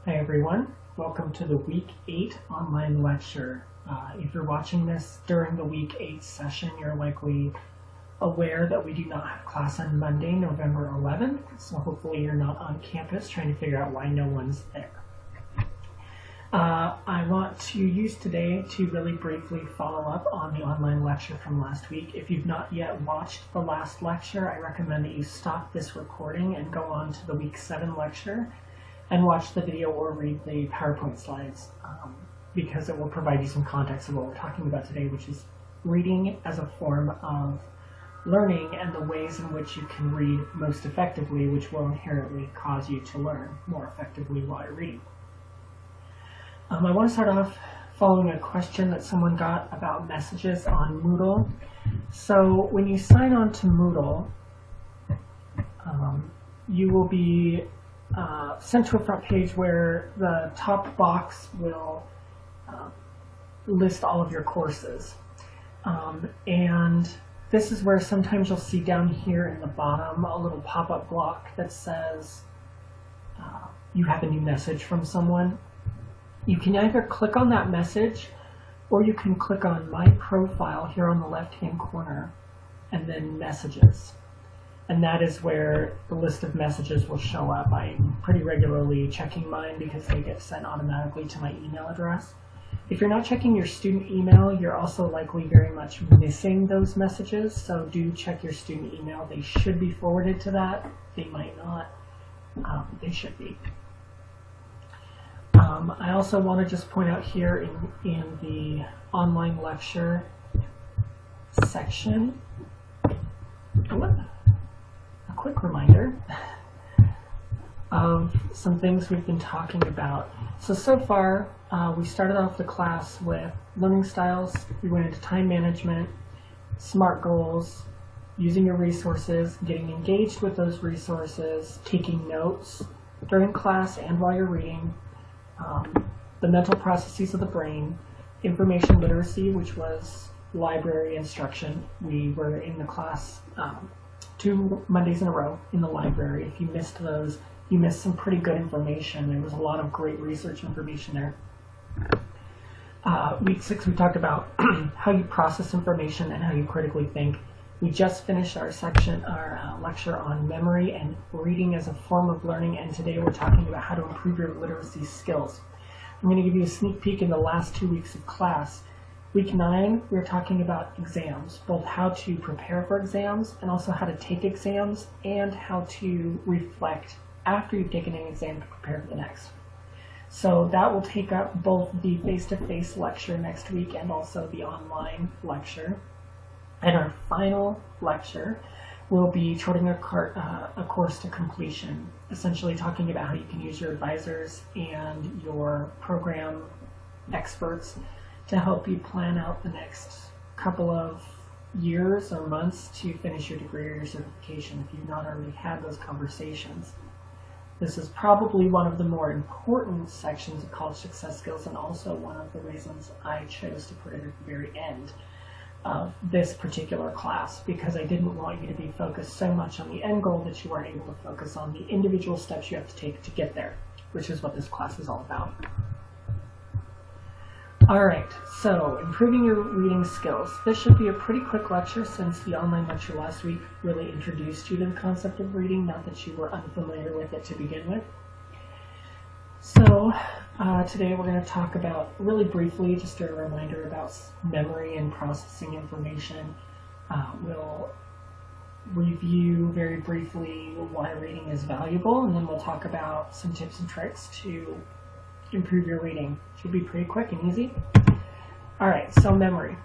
Hi everyone, welcome to the Week 8 online lecture. If you're watching this during the Week 8 session, you're likely aware that we do not have class on Monday, November 11th, so hopefully you're not on campus trying to figure out why no one's there. I want to use today to really briefly follow up on the online lecture from last week. If you've not yet watched the last lecture, I recommend that you stop this recording and go on to the Week 7 lecture and watch the video or read the PowerPoint slides because it will provide you some context of what we're talking about today, which is reading as a form of learning and the ways in which you can read most effectively, which will inherently cause you to learn more effectively while you're reading. I want to start off following a question that someone got about messages on Moodle. So when you sign on to Moodle, you will be sent to a front page where the top box will list all of your courses. And this is where sometimes you'll see down here in the bottom a little pop-up block that says you have a new message from someone. You can either click on that message or you can click on My Profile here on the left-hand corner and then Messages. And that is where the list of messages will show up. I'm pretty regularly checking mine because they get sent automatically to my email address. If you're not checking your student email, you're also likely very much missing those messages, so do check your student email. They should be forwarded to that. They might not. They should be. I also want to just point out here in the online lecture section, a quick reminder of some things we've been talking about. So far, we started off the class with learning styles. We went into time management, SMART goals, using your resources, getting engaged with those resources, taking notes during class and while you're reading, the mental processes of the brain, information literacy, which was library instruction. We were in the class 2 Mondays in a row in the library. If you missed those, you missed some pretty good information. There was a lot of great research information there. Week 6, we talked about how you process information and how you critically think. We just finished our lecture on memory and reading as a form of learning, and today we're talking about how to improve your literacy skills. I'm going to give you a sneak peek in the last 2 weeks of class. Week 9, we're talking about exams, both how to prepare for exams and also how to take exams and how to reflect after you've taken an exam to prepare for the next. So that will take up both the face-to-face lecture next week and also the online lecture. And our final lecture will be charting a course to completion, essentially talking about how you can use your advisors and your program experts to help you plan out the next couple of years or months to finish your degree or your certification if you've not already had those conversations. This is probably one of the more important sections of college success skills and also one of the reasons I chose to put it at the very end of this particular class, because I didn't want you to be focused so much on the end goal that you weren't able to focus on the individual steps you have to take to get there, which is what this class is all about. Alright, so improving your reading skills. This should be a pretty quick lecture since the online lecture last week really introduced you to the concept of reading, not that you were unfamiliar with it to begin with. So today we're going to talk about, really briefly, just a reminder about memory and processing information. We'll review very briefly why reading is valuable, and then we'll talk about some tips and tricks to improve your reading. Should be pretty quick and easy. Alright, so memory.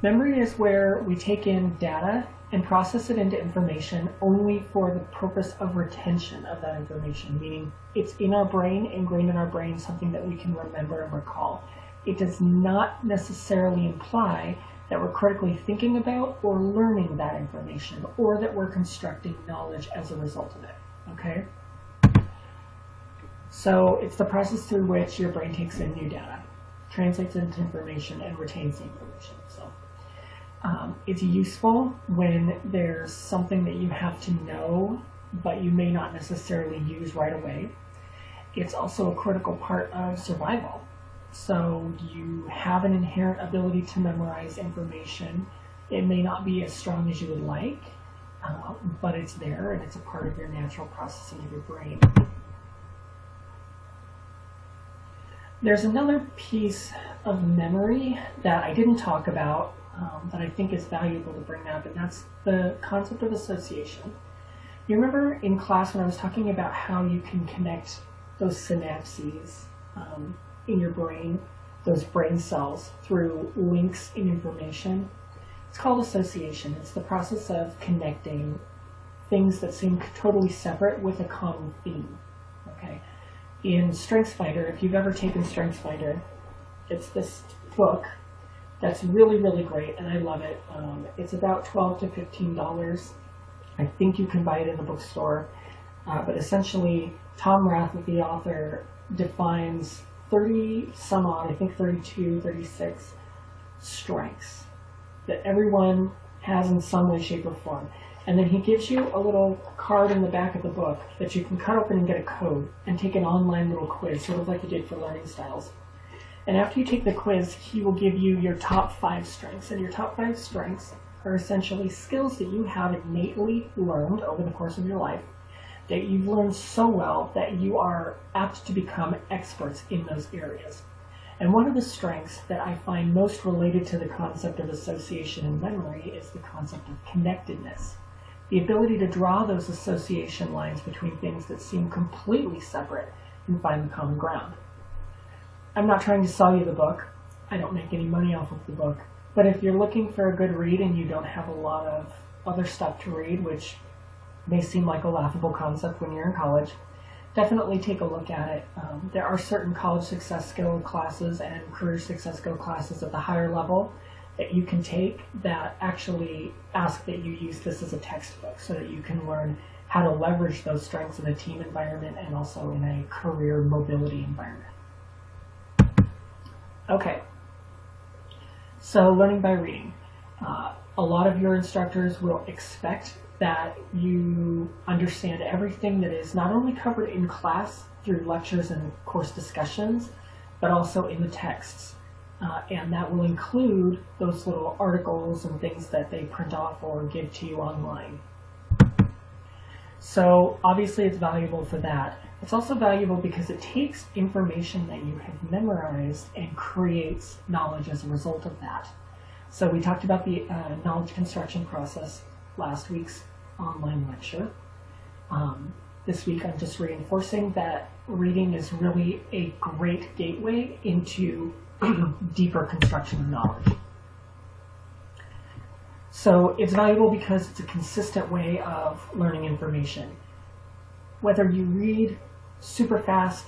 Memory is where we take in data and process it into information only for the purpose of retention of that information, meaning it's in our brain, ingrained in our brain, something that we can remember and recall. It does not necessarily imply that we're critically thinking about or learning that information, or that we're constructing knowledge as a result of it, okay? So it's the process through which your brain takes in new data, translates into information, and retains the information. So it's useful when there's something that you have to know, but you may not necessarily use right away. it's also a critical part of survival. So you have an inherent ability to memorize information. It may not be as strong as you would like, but it's there and it's a part of your natural processing of your brain. There's another piece of memory that I didn't talk about that I think is valuable to bring up, and that's the concept of association. You remember in class when I was talking about how you can connect those synapses in your brain, those brain cells, through links in information? It's called association. It's the process of connecting things that seem totally separate with a common theme. Okay. In StrengthsFinder, if you've ever taken StrengthsFinder, it's this book that's really, really great, and I love it. It's about $12 to $15. I think you can buy it in the bookstore. But essentially, Tom Rath, the author, defines 30 some odd, I think 32, 36 strengths that everyone has in some way, shape, or form. And then he gives you a little card in the back of the book that you can cut open and get a code and take an online little quiz, sort of like you did for learning styles. And after you take the quiz, he will give you your top 5 strengths. And your top 5 strengths are essentially skills that you have innately learned over the course of your life, that you've learned so well that you are apt to become experts in those areas. And one of the strengths that I find most related to the concept of association and memory is the concept of connectedness. The ability to draw those association lines between things that seem completely separate and find the common ground. I'm not trying to sell you the book. I don't make any money off of the book. But if you're looking for a good read and you don't have a lot of other stuff to read, which may seem like a laughable concept when you're in college, definitely take a look at it. There are certain college success skill classes and career success skill classes at the higher level that you can take that actually ask that you use this as a textbook so that you can learn how to leverage those strengths in a team environment and also in a career mobility environment. Okay, so learning by reading. A lot of your instructors will expect that you understand everything that is not only covered in class through lectures and course discussions, but also in the texts. And that will include those little articles and things that they print off or give to you online. So obviously it's valuable for that. It's also valuable because it takes information that you have memorized and creates knowledge as a result of that. So we talked about the knowledge construction process last week's online lecture. This week I'm just reinforcing that reading is really a great gateway into deeper construction of knowledge. So it's valuable because it's a consistent way of learning information. Whether you read super fast,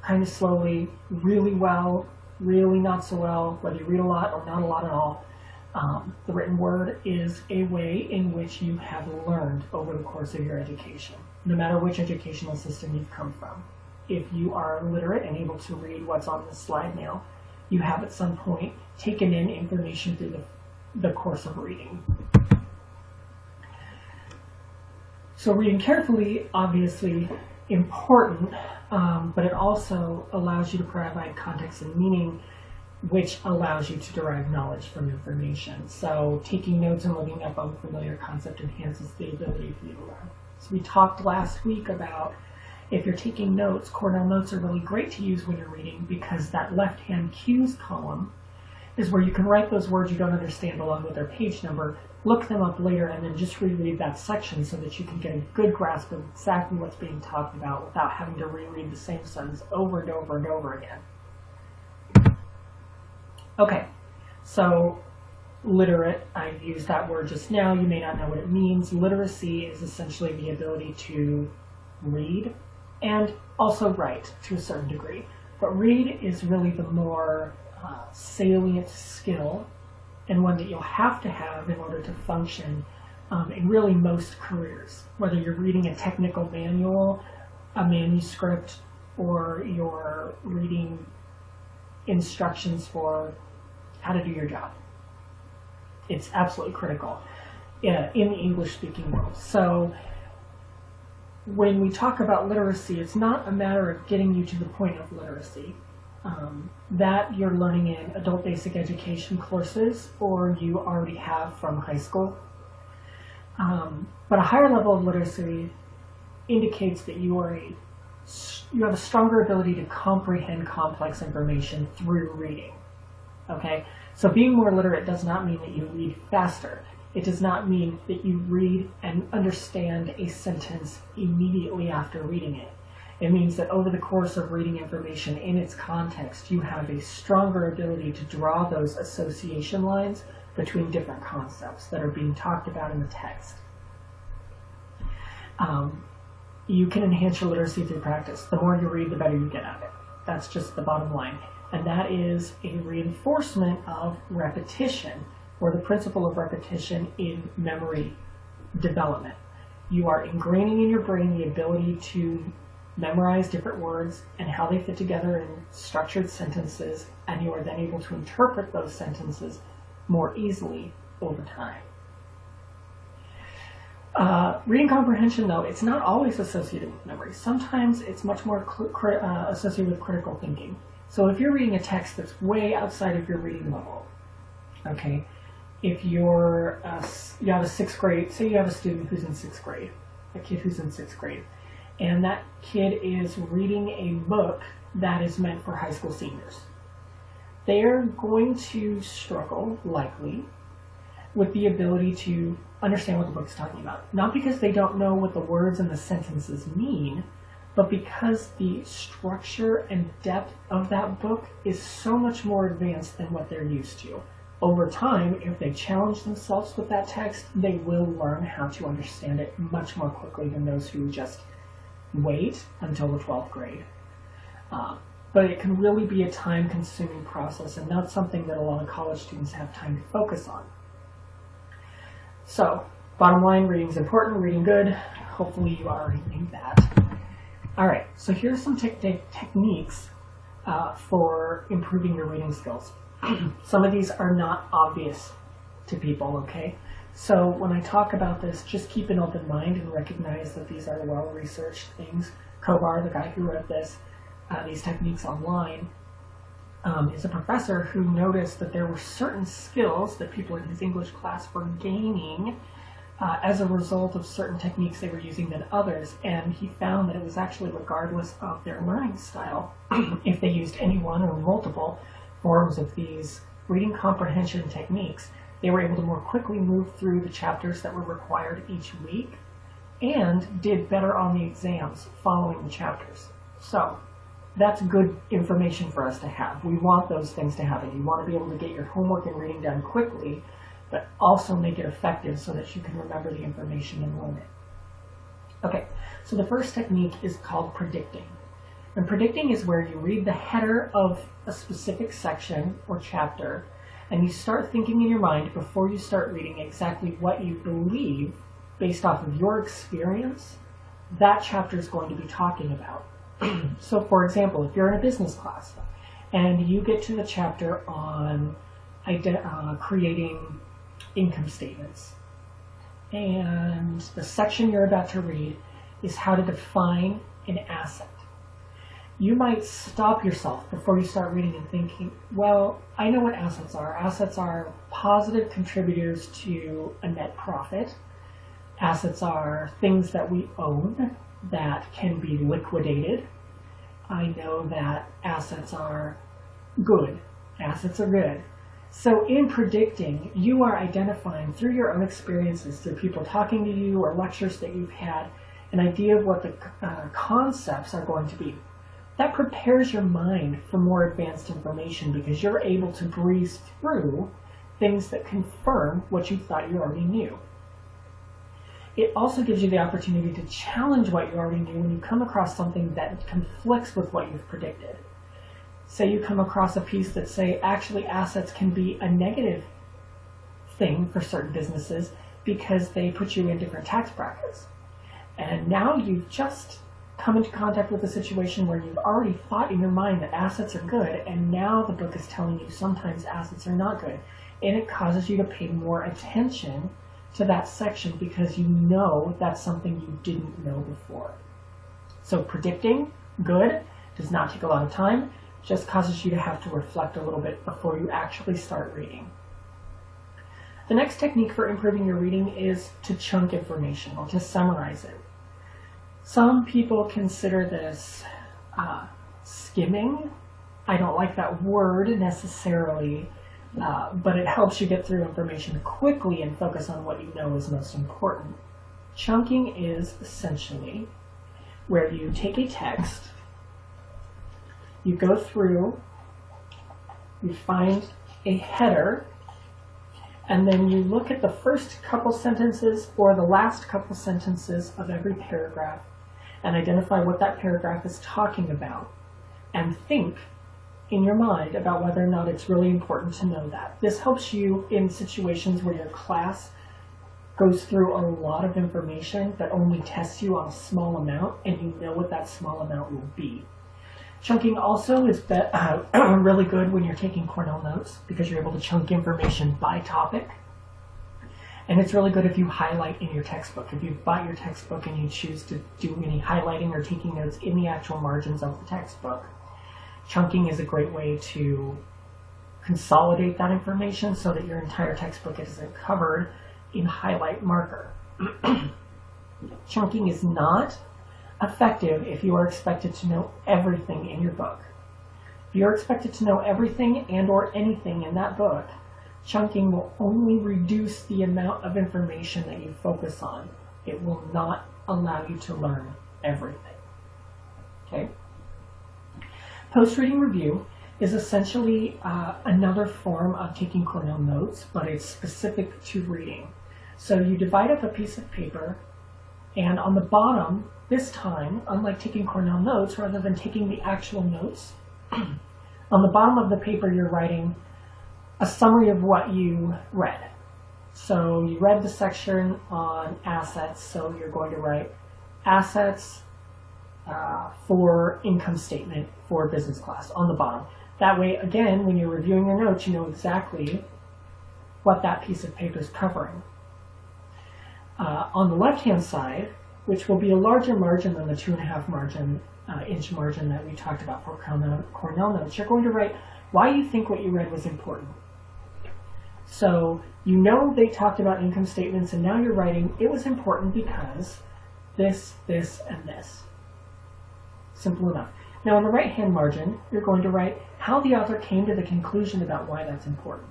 kind of slowly, really well, really not so well, whether you read a lot or not a lot at all, the written word is a way in which you have learned over the course of your education, no matter which educational system you've come from. If you are literate and able to read what's on this slide now, you have at some point taken in information through the course of reading. So reading carefully, obviously important, but it also allows you to provide context and meaning, which allows you to derive knowledge from information. So taking notes and looking up unfamiliar concept enhances the ability for you to learn. So we talked last week about if you're taking notes, Cornell Notes are really great to use when you're reading because that left-hand cues column is where you can write those words you don't understand along with their page number, look them up later, and then just reread that section so that you can get a good grasp of exactly what's being talked about without having to reread the same sentence over and over and over again. Okay, so literate, I've used that word just now. You may not know what it means. Literacy is essentially the ability to read and also write to a certain degree. But read is really the more salient skill and one that you'll have to have in order to function in really most careers. Whether you're reading a technical manual, a manuscript, or you're reading instructions for how to do your job. It's absolutely critical in the English-speaking world. So when we talk about literacy, it's not a matter of getting you to the point of literacy. That you're learning in adult basic education courses or you already have from high school. But a higher level of literacy indicates that you have a stronger ability to comprehend complex information through reading. Okay? So being more literate does not mean that you read faster. It does not mean that you read and understand a sentence immediately after reading it. It means that over the course of reading information in its context, you have a stronger ability to draw those association lines between different concepts that are being talked about in the text. You can enhance your literacy through practice. The more you read, the better you get at it. That's just the bottom line. And that is a reinforcement of repetition, or the principle of repetition in memory development. You are ingraining in your brain the ability to memorize different words and how they fit together in structured sentences, and you are then able to interpret those sentences more easily over time. Reading comprehension, though, it's not always associated with memory. Sometimes it's much more associated with critical thinking. So if you're reading a text that's way outside of your reading level, okay, if you have a sixth grade, say you have a student who's in sixth grade, a kid who's in sixth grade, and that kid is reading a book that is meant for high school seniors. They're going to struggle, likely, with the ability to understand what the book's talking about. Not because they don't know what the words and the sentences mean, but because the structure and depth of that book is so much more advanced than what they're used to. Over time, if they challenge themselves with that text, they will learn how to understand it much more quickly than those who just wait until the 12th grade. But it can really be a time-consuming process, and not something that a lot of college students have time to focus on. So, bottom line, reading is important, reading good. Hopefully you already knew that. Alright, so here's some techniques for improving your reading skills. Some of these are not obvious to people, okay? So when I talk about this, just keep an open mind and recognize that these are well-researched things. Kovar, the guy who wrote these techniques online, is a professor who noticed that there were certain skills that people in his English class were gaining as a result of certain techniques they were using than others, and he found that it was actually regardless of their learning style. If they used any one or multiple forms of these reading comprehension techniques, they were able to more quickly move through the chapters that were required each week and did better on the exams following the chapters. So that's good information for us to have. We want those things to happen. You want to be able to get your homework and reading done quickly, but also make it effective so that you can remember the information and learn it. Okay, so the first technique is called predicting. And predicting is where you read the header of a specific section or chapter, and you start thinking in your mind before you start reading exactly what you believe, based off of your experience, that chapter is going to be talking about. So for example, if you're in a business class and you get to the chapter on creating income statements, and the section you're about to read is how to define an asset, you might stop yourself before you start reading and thinking, well, I know what assets are. Assets are positive contributors to a net profit. Assets are things that we own that can be liquidated. I know that assets are good. Assets are good. So in predicting, you are identifying through your own experiences, through people talking to you or lectures that you've had, an idea of what the concepts are going to be. That prepares your mind for more advanced information because you're able to breeze through things that confirm what you thought you already knew. It also gives you the opportunity to challenge what you already knew when you come across something that conflicts with what you've predicted. Say you come across a piece that say actually assets can be a negative thing for certain businesses because they put you in different tax brackets. And now you've just come into contact with a situation where you've already thought in your mind that assets are good, and now the book is telling you sometimes assets are not good. And it causes you to pay more attention to that section because you know that's something you didn't know before. So predicting, good, does not take a lot of time, just causes you to have to reflect a little bit before you actually start reading. The next technique for improving your reading is to chunk information or to summarize it. Some people consider this skimming. I don't like that word necessarily, but it helps you get through information quickly and focus on what you know is most important. Chunking is essentially where you take a text, you go through, you find a header, and then you look at the first couple sentences or the last couple sentences of every paragraph and identify what that paragraph is talking about and think in your mind about whether or not it's really important to know that. This helps you in situations where your class goes through a lot of information that only tests you on a small amount and you know what that small amount will be. Chunking also is really good when you're taking Cornell notes because you're able to chunk information by topic. And it's really good if you highlight in your textbook. If you've bought your textbook and you choose to do any highlighting or taking notes in the actual margins of the textbook, chunking is a great way to consolidate that information so that your entire textbook isn't covered in highlight marker. Chunking is not effective if you are expected to know everything in your book. If you're expected to know everything and or anything in that book, chunking will only reduce the amount of information that you focus on. It will not allow you to learn everything. Okay? Post-reading review is essentially another form of taking Cornell notes, but it's specific to reading. So you divide up a piece of paper, and on the bottom, this time, unlike taking Cornell notes, rather than taking the actual notes, on the bottom of the paper you're writing a summary of what you read. So you read the section on assets, so you're going to write assets for income statement for business class on the bottom. That way, again, when you're reviewing your notes, you know exactly what that piece of paper is covering. On the left-hand side, which will be a larger margin than the 2.5 inch margin that we talked about for Cornell notes, you're going to write why you think what you read was important. So you know they talked about income statements, and now you're writing, it was important because this, this, and this. Simple enough. Now on the right-hand margin, you're going to write how the author came to the conclusion about why that's important.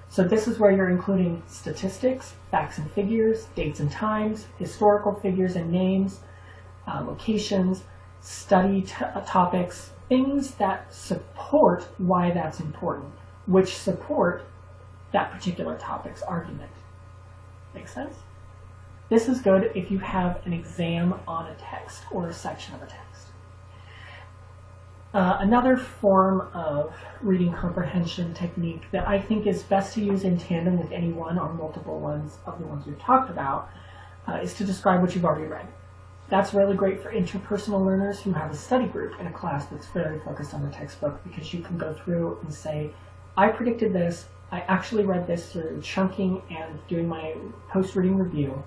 So this is where you're including statistics, facts and figures, dates and times, historical figures and names, locations, study topics, things that support why that's important, which support that particular topic's argument. Make sense? This is good if you have an exam on a text or a section of a text. Another form of reading comprehension technique that I think is best to use in tandem with any one or multiple ones of the ones we've talked about is to describe what you've already read. That's really great for interpersonal learners who have a study group in a class that's very focused on the textbook, because you can go through and say, I predicted this, I actually read this through chunking and doing my post-reading review,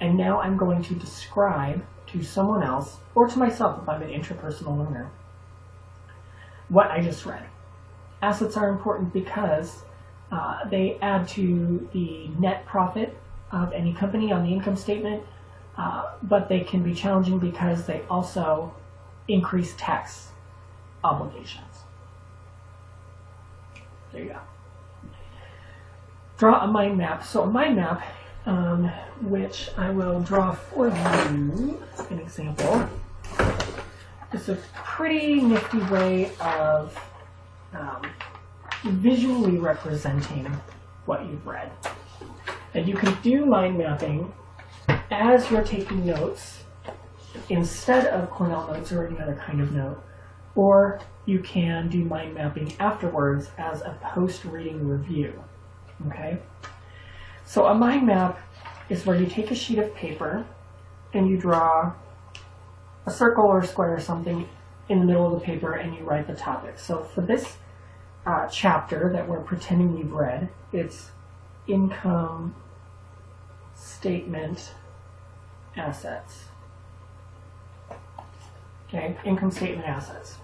and now I'm going to describe to someone else, or to myself if I'm an interpersonal learner, what I just read. Assets are important because they add to the net profit of any company on the income statement, but they can be challenging because they also increase tax obligations. There you go. Draw a mind map. So a mind map, which I will draw for you, an example. It's a pretty nifty way of visually representing what you've read. And you can do mind mapping as you're taking notes instead of Cornell notes or any other kind of note, or you can do mind mapping afterwards as a post-reading review. Okay? So a mind map is where you take a sheet of paper and you draw a circle or a square or something in the middle of the paper and you write the topic. So for this chapter that we're pretending we've read, it's income statement assets. Okay, income statement assets.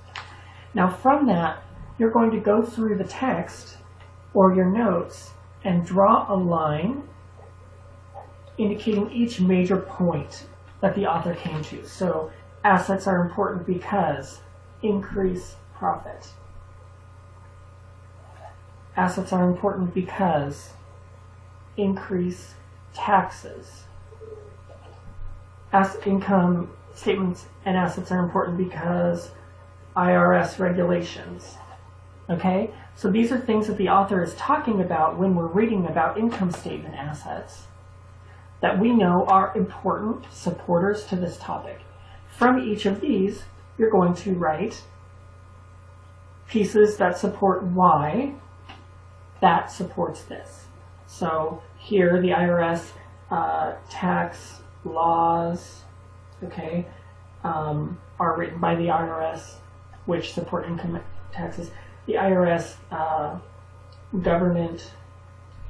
Now from that, you're going to go through the text or your notes and draw a line indicating each major point that the author came to. So assets are important because increase profit. Assets are important because increase taxes. Income statements and assets are important because IRS regulations. Okay? So these are things that the author is talking about when we're reading about income statement assets that we know are important supporters to this topic. From each of these, you're going to write pieces that support why that supports this. So here, the IRS tax laws, okay, are written by the IRS, which support income taxes. The IRS government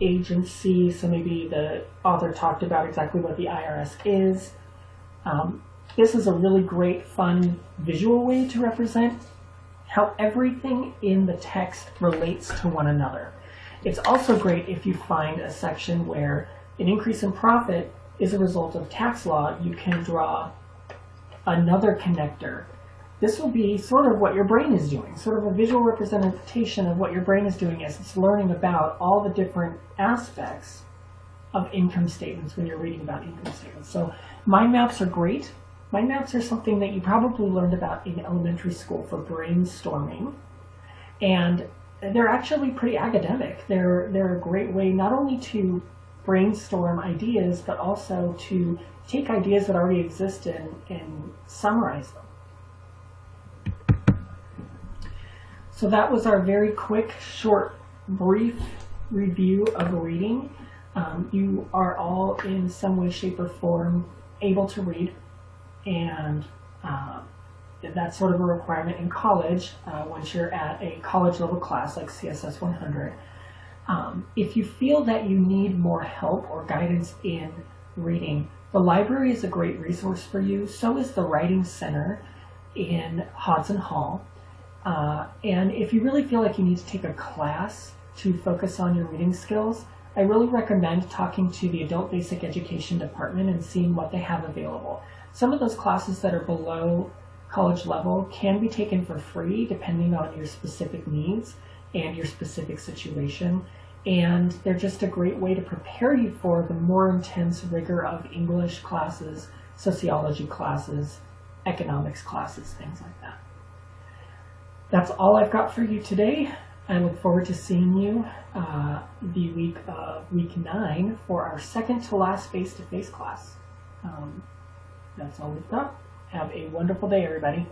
agency, so maybe the author talked about exactly what the IRS is. This is a really great, fun visual way to represent how everything in the text relates to one another. It's also great if you find a section where an increase in profit is a result of tax law. You can draw another connector. This will be sort of what your brain is doing, sort of a visual representation of what your brain is doing as it's learning about all the different aspects of income statements when you're reading about income statements. So mind maps are great. Mind maps are something that you probably learned about in elementary school for brainstorming. And they're actually pretty academic. They're a great way not only to brainstorm ideas, but also to take ideas that already exist and summarize them. So that was our very quick, short, brief review of reading. You are all in some way, shape, or form able to read, and that's sort of a requirement in college once you're at a college level class like CSS 100. If you feel that you need more help or guidance in reading, the library is a great resource for you. So is the Writing Center in Hodson Hall. And if you really feel like you need to take a class to focus on your reading skills, I really recommend talking to the Adult Basic Education Department and seeing what they have available. Some of those classes that are below college level can be taken for free depending on your specific needs and your specific situation. And they're just a great way to prepare you for the more intense rigor of English classes, sociology classes, economics classes, things like that. That's all I've got for you today. I look forward to seeing you the week of week 9 for our second to last face-to-face class. That's all we've got. Have a wonderful day, everybody.